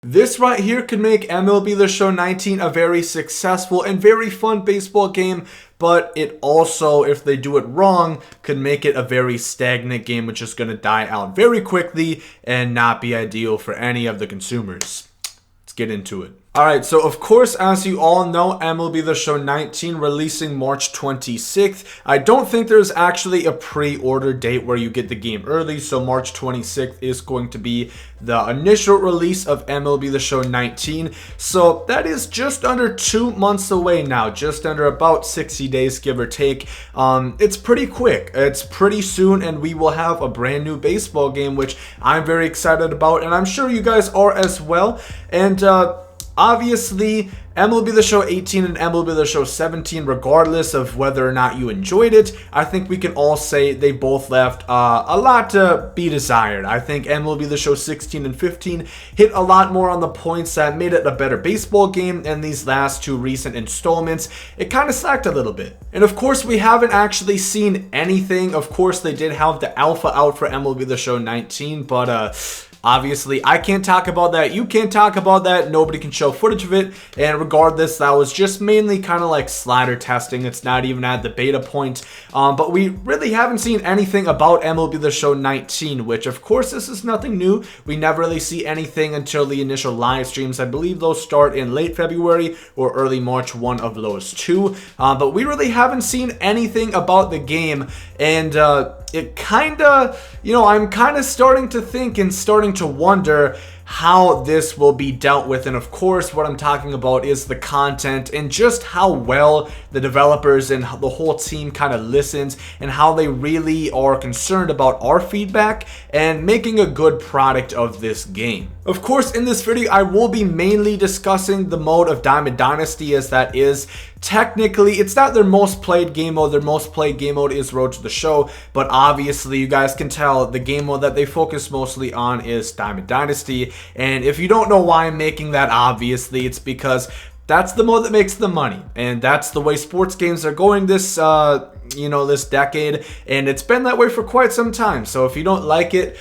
This right here could make MLB The Show 19 a very successful and very fun baseball game, but it also, if they do it wrong, could make it a very stagnant game which is going to die out very quickly and not be ideal for any of the consumers. Let's get into it. Alright, so of course, as you all know, MLB The Show 19 releasing March 26th. I don't think there's actually a pre-order date where you get the game early, so March 26th is going to be the initial release of MLB The Show 19. So that is just under 2 months away now, just under about 60 days, give or take. It's pretty quick. It's pretty soon, and we will have a brand new baseball game, which I'm very excited about, and I'm sure you guys are as well. And obviously, MLB The Show 18 and MLB The Show 17, regardless of whether or not you enjoyed it, I think we can all say they both left a lot to be desired. I think MLB The Show 16 and 15 hit a lot more on the points that made it a better baseball game, and these last two recent installments, it kind of slacked a little bit. And of course, we haven't actually seen anything. Of course, they did have the alpha out for MLB The Show 19, but obviously, I can't talk about that. You can't talk about that. Nobody can show footage of it. And regardless, that was just mainly kind of like slider testing. It's not even at the beta point. But we really haven't seen anything about MLB The Show 19, which of course, this is nothing new. We never really see anything until the initial live streams. I believe those start in late February or early March, one of those two. But we really haven't seen anything about the game. And it kind of, I'm kind of starting to think and starting to wonder how this will be dealt with. And of course, what I'm talking about is the content and just how well the developers and the whole team kind of listens and how they really are concerned about our feedback and making a good product of this game. Of course, in this video, I will be mainly discussing the mode of Diamond Dynasty, as that is technically, it's not their most played game mode. Their most played game mode is Road to the Show, but obviously you guys can tell the game mode that they focus mostly on is Diamond Dynasty. And if you don't know why I'm making that, obviously it's because that's the mode that makes the money, and that's the way sports games are going this this decade, and it's been that way for quite some time. So if you don't like it,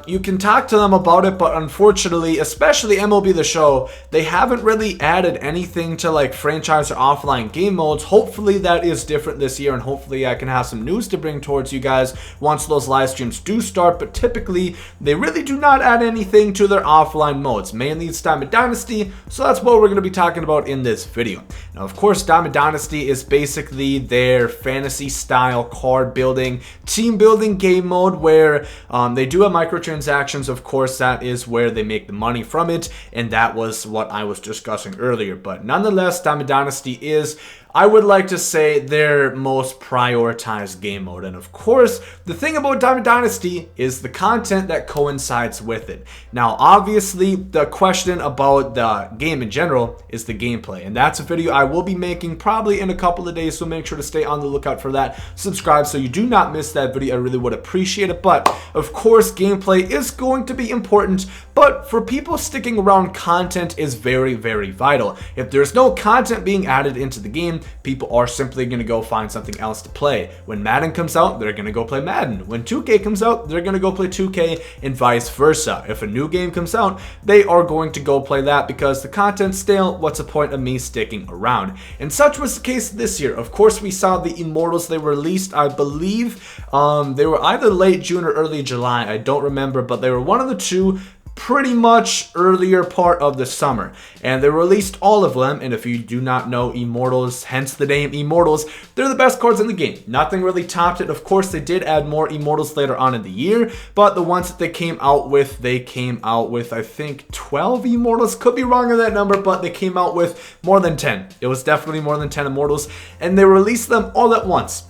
you can talk to them about it, but unfortunately, especially MLB The Show, they haven't really added anything to like franchise or offline game modes. Hopefully that is different this year, and hopefully I can have some news to bring towards you guys once those live streams do start. But typically, they really do not add anything to their offline modes. Mainly it's Diamond Dynasty, so that's what we're going to be talking about in this video. Now, of course, Diamond Dynasty is basically their fantasy style card building, team building game mode where they do have microtransactions. Of course, that is where they make the money from it, and that was what I was discussing earlier. But nonetheless, Diamond Dynasty is, I would like to say, their most prioritized game mode. And of course, the thing about Diamond Dynasty is the content that coincides with it. Now, obviously, the question about the game in general is the gameplay. And that's a video I will be making probably in a couple of days, so make sure to stay on the lookout for that. Subscribe so you do not miss that video. I really would appreciate it. But, of course, gameplay is going to be important. But for people sticking around, content is very, very vital. If there's no content being added into the game, people are simply going to go find something else to play. When Madden comes out, they're going to go play Madden. When 2K comes out, they're going to go play 2K, and vice versa. If a new game comes out, they are going to go play that because the content's stale. What's the point of me sticking around? And such was the case this year. Of course, we saw the Immortals. They were released, I believe, they were either late June or early July. I don't remember, but they were one of the two, pretty much earlier part of the summer, and they released all of them. And if you do not know Immortals, hence the name Immortals, they're the best cards in the game. Nothing really topped it. Of course, they did add more Immortals later on in the year, but the ones that they came out with, I think 12 Immortals. Could be wrong on that number, but they came out with more than 10. It was definitely more than 10 Immortals, and they released them all at once.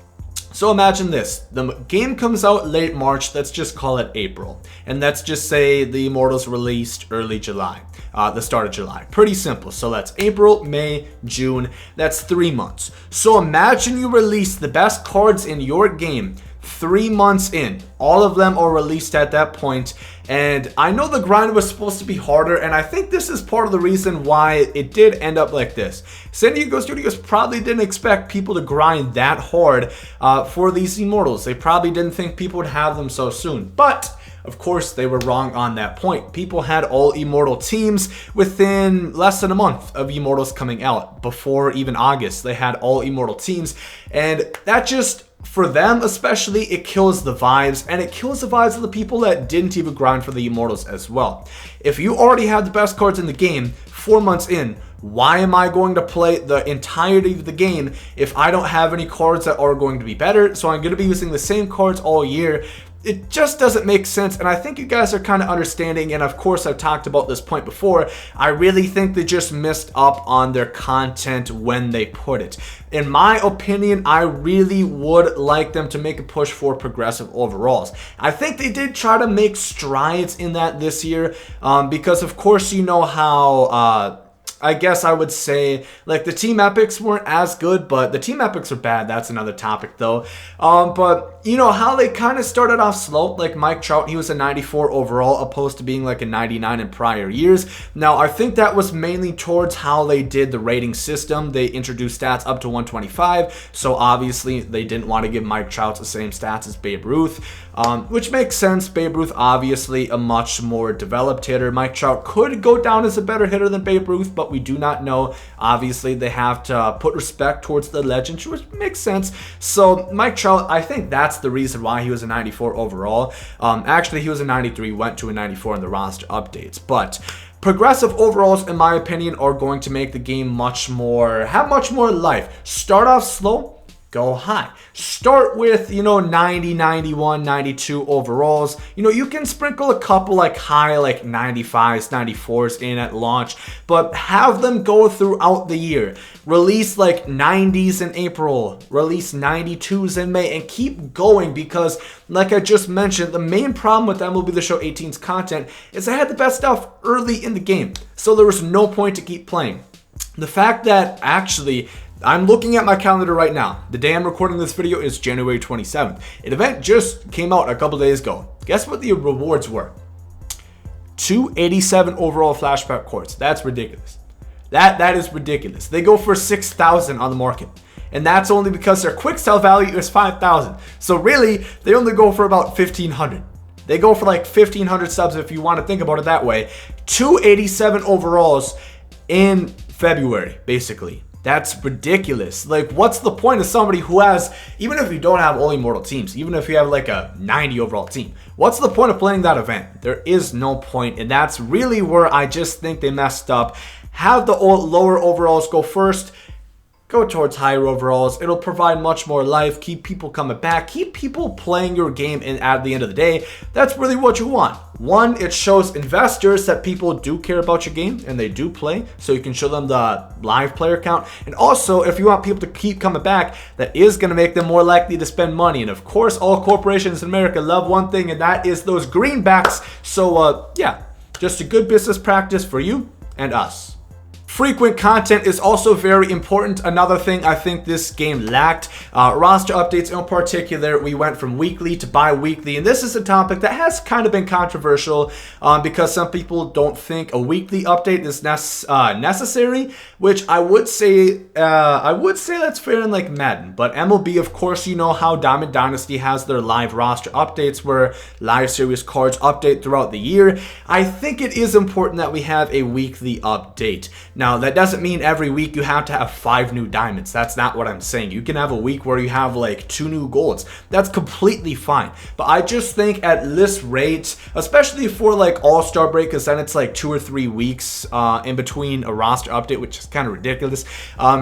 So imagine this, the game comes out late March, let's just call it April. And let's just say the Immortals released early July, the start of July. Pretty simple. So that's April, May, June, that's 3 months. So imagine you release the best cards in your game 3 months in. All of them are released at that point. And I know the grind was supposed to be harder, and I think this is part of the reason why it did end up like this. San Diego Studios probably didn't expect people to grind that hard for these Immortals. They probably didn't think people would have them so soon. But Of course, they were wrong on that point. People had all Immortal teams within less than a month of Immortals coming out. Before even August, they had all Immortal teams, and that just, for them especially, it kills the vibes, and it kills the vibes of the people that didn't even grind for the Immortals as well. If you already have the best cards in the game 4 months in, why am I going to play the entirety of the game if I don't have any cards that are going to be better? So I'm going to be using the same cards all year. It just doesn't make sense, and I think you guys are kind of understanding, and of course I've talked about this point before. I really think they just missed up on their content when they put it. In my opinion, I really would like them to make a push for progressive overalls. I think they did try to make strides in that this year, because of course you know how I guess I would say, like, the team epics weren't as good, but the team epics are bad. That's another topic, though. But you know how they kind of started off slow. Like Mike Trout, he was a 94 overall, opposed to being like a 99 in prior years. Now, I think that was mainly towards how they did the rating system. They introduced stats up to 125, so obviously they didn't want to give Mike Trout the same stats as Babe Ruth, which makes sense. Babe Ruth, obviously a much more developed hitter. Mike Trout could go down as a better hitter than Babe Ruth, but we do not know. Obviously, they have to put respect towards the legend, which makes sense. So Mike Trout, I think that's the reason why he was a 94 overall. Actually, he was a 93, went to a 94 in the roster updates. But progressive overalls, in my opinion, are going to make the game have much more life. Start off slow, go high. Start with, 90, 91, 92 overalls. You can sprinkle a couple like high, like 95s, 94s in at launch, but have them go throughout the year. Release like 90s in April, release 92s in May, and keep going, because like I just mentioned, the main problem with MLB The Show 18's content is I had the best stuff early in the game, so there was no point to keep playing. The fact that actually, I'm looking at my calendar right now. The day I'm recording this video is January 27th. An event just came out a couple days ago. Guess what the rewards were? 287 overall flashback cards. That's ridiculous. That is ridiculous. They go for 6,000 on the market. And that's only because their quick sell value is 5,000. So really, they only go for about 1,500. They go for like 1,500 subs if you want to think about it that way. 287 overalls in February, basically. That's ridiculous. Like, what's the point of somebody who has, even if you don't have all Immortal teams, even if you have like a 90 overall team, what's the point of playing that event? There is no point, and that's really where I just think they messed up. Have the lower overalls go first, go towards higher overalls. It'll provide much more life, keep people coming back, keep people playing your game, and at the end of the day, that's really what you want. One, it shows investors that people do care about your game and they do play, so you can show them the live player count. And also, if you want people to keep coming back, that is going to make them more likely to spend money. And of course, all corporations in America love one thing, and that is those greenbacks. So yeah, just a good business practice for you and us. Frequent content is also very important. Another thing I think this game lacked. Roster updates in particular, we went from weekly to bi-weekly, and this is a topic that has kind of been controversial because some people don't think a weekly update is necessary, which I would say that's fair in like Madden. But MLB, of course, you know how Diamond Dynasty has their live roster updates where live series cards update throughout the year. I think it is important that we have a weekly update. Now, that doesn't mean every week you have to have 5 new diamonds. That's not what I'm saying. You can have a week where you have like 2 new golds. That's completely fine. But I just think at this rate, especially for like All-Star break, because then it's like 2 or 3 weeks in between a roster update, which is kind of ridiculous.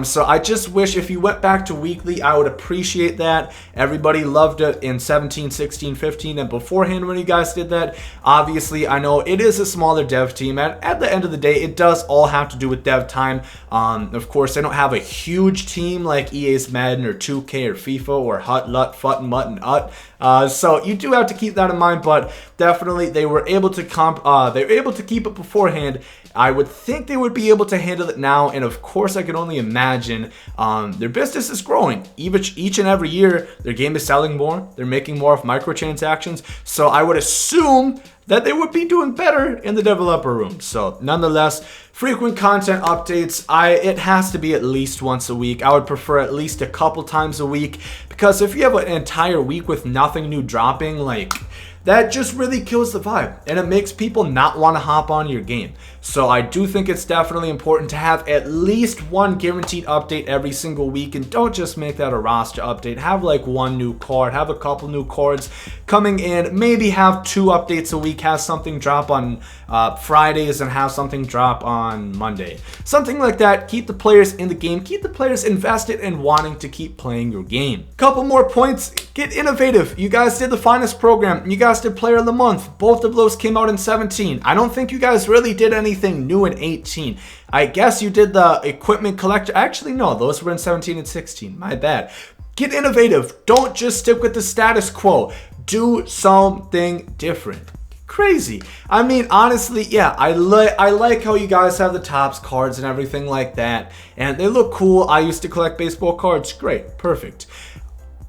So I just wish if you went back to weekly, I would appreciate that. Everybody loved it in 17, 16, 15, and beforehand when you guys did that. Obviously, I know it is a smaller dev team, and at the end of the day, it does all have to do with dev time. Of course, they don't have a huge team like EA's Madden or 2K or FIFA or Hut, Lut, Fut, and Mutt, and Ut. So you do have to keep that in mind, but definitely they were able to keep it beforehand. I would think they would be able to handle it now, and of course I can only imagine their business is growing. Each and every year, their game is selling more, they're making more of microtransactions, so I would assume that they would be doing better in the developer room. So nonetheless, frequent content updates, it has to be at least once a week. I would prefer at least a couple times a week, because if you have an entire week with nothing new dropping, like, that just really kills the vibe, and it makes people not want to hop on your game. So I do think it's definitely important to have at least one guaranteed update every single week, and don't just make that a roster update. Have like one new card, have a couple new cards coming in, maybe have 2 updates a week, have something drop on Fridays and have something drop on Monday. Something like that. Keep the players in the game, keep the players invested and wanting to keep playing your game. Couple more points, get innovative. You guys did the finest program, you guys did player of the month. Both of those came out in 17. I don't think you guys really did anything new in 18. I guess you did the equipment collector. Actually, no, those were in 17 and 16. My bad. Get innovative. Don't just stick with the status quo. Do something different. Crazy. I mean, honestly, yeah, I like how you guys have the Topps cards and everything like that, and they look cool. I used to collect baseball cards. Great. Perfect.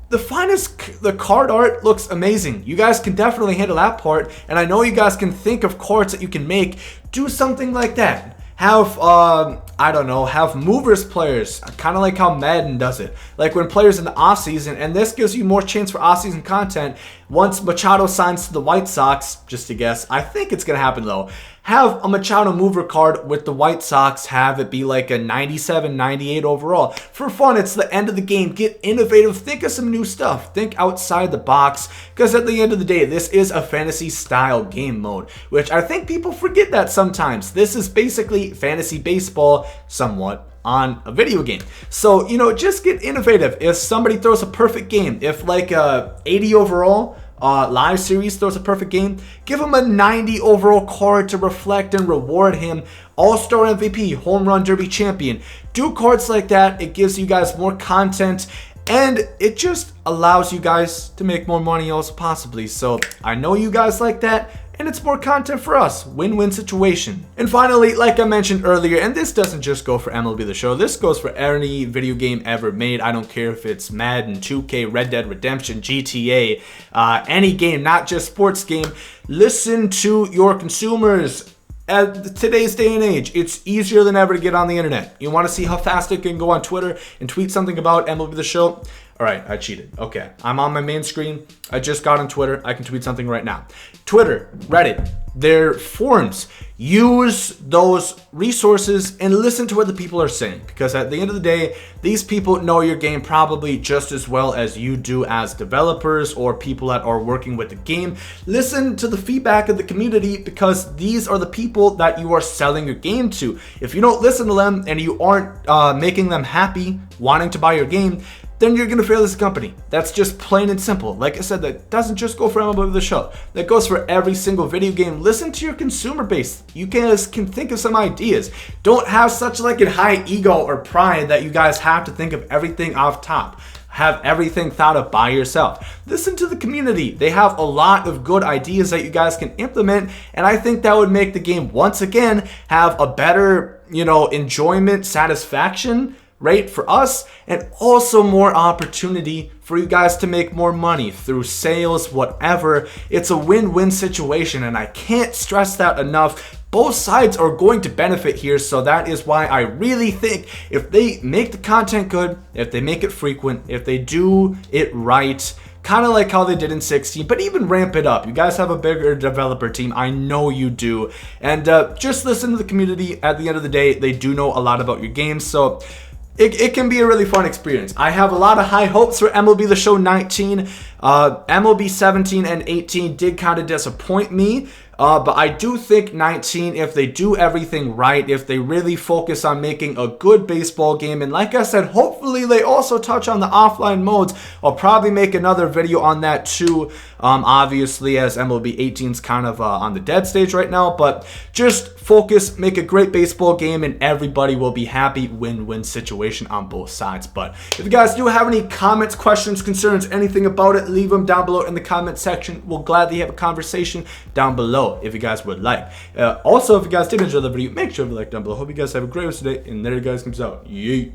The card art looks amazing. You guys can definitely handle that part, and I know you guys can think of cards that you can make. Do something like that. Have, I don't know, have movers players, kind of like how Madden does it. Like when players in the offseason, and this gives you more chance for offseason content. Once Machado signs to the White Sox, just to guess, I think it's going to happen though. Have a Machado mover card with the White Sox, have it be like a 97, 98 overall. For fun, it's the end of the game. Get innovative, think of some new stuff. Think outside the box, because at the end of the day, this is a fantasy style game mode, which I think people forget that sometimes. This is basically fantasy baseball, somewhat, on a video game. So, you know, just get innovative. If somebody throws a perfect game, if like a 80 overall live series throws a perfect game, give him a 90 overall card to reflect and reward him. All-Star MVP, Home Run Derby champion. Do cards like that. It gives you guys more content, and it just allows you guys to make more money also possibly. So I know you guys like that, and it's more content for us. Win-win situation. And finally, like I mentioned earlier, and this doesn't just go for MLB The Show, this goes for any video game ever made. I don't care if it's Madden, 2K, Red Dead Redemption, GTA, any game, not just sports game. Listen to your consumers. At today's day and age, it's easier than ever to get on the internet. You want to see how fast it can go on Twitter and tweet something about MLB The Show? All right, I cheated. Okay, I'm on my main screen. I just got on Twitter. I can tweet something right now. Twitter, Reddit, their forums. Use those resources and listen to what the people are saying, because at the end of the day, these people know your game probably just as well as you do as developers or people that are working with the game. Listen to the feedback of the community, because these are the people that you are selling your game to. If you don't listen to them and you aren't making them happy, wanting to buy your game, then you're going to fail as a company. That's just plain and simple. Like I said, that doesn't just go for MLB The Show. That goes for every single video game. Listen to your consumer base. You guys can think of some ideas. Don't have such like a high ego or pride that you guys have to think of everything off top. Have everything thought of by yourself. Listen to the community. They have a lot of good ideas that you guys can implement, and I think that would make the game, once again, have a better, enjoyment, satisfaction rate for us, and also more opportunity for you guys to make more money through sales, whatever. It's a win-win situation, and I can't stress that enough. Both sides are going to benefit here, so that is why I really think if they make the content good, if they make it frequent, if they do it right, kind of like how they did in 16, but even ramp it up. You guys have a bigger developer team. I know you do. And just listen to the community. At the end of the day, they do know a lot about your game, so it can be a really fun experience. I have a lot of high hopes for MLB The Show 19. MLB 17 and 18 did kind of disappoint me. But I do think 19, if they do everything right, if they really focus on making a good baseball game, and like I said, hopefully they also touch on the offline modes. I'll probably make another video on that too, obviously, as MLB 18 is kind of on the dead stage right now, but just focus, make a great baseball game, and everybody will be happy. Win-win situation on both sides. But if you guys do have any comments, questions, concerns, anything about it, leave them down below in the comment section. We'll gladly have a conversation down below if you guys would like. Also, if you guys did enjoy the video, make sure to like down below. Hope you guys have a great rest of the day, and there you guys comes out. Yeet.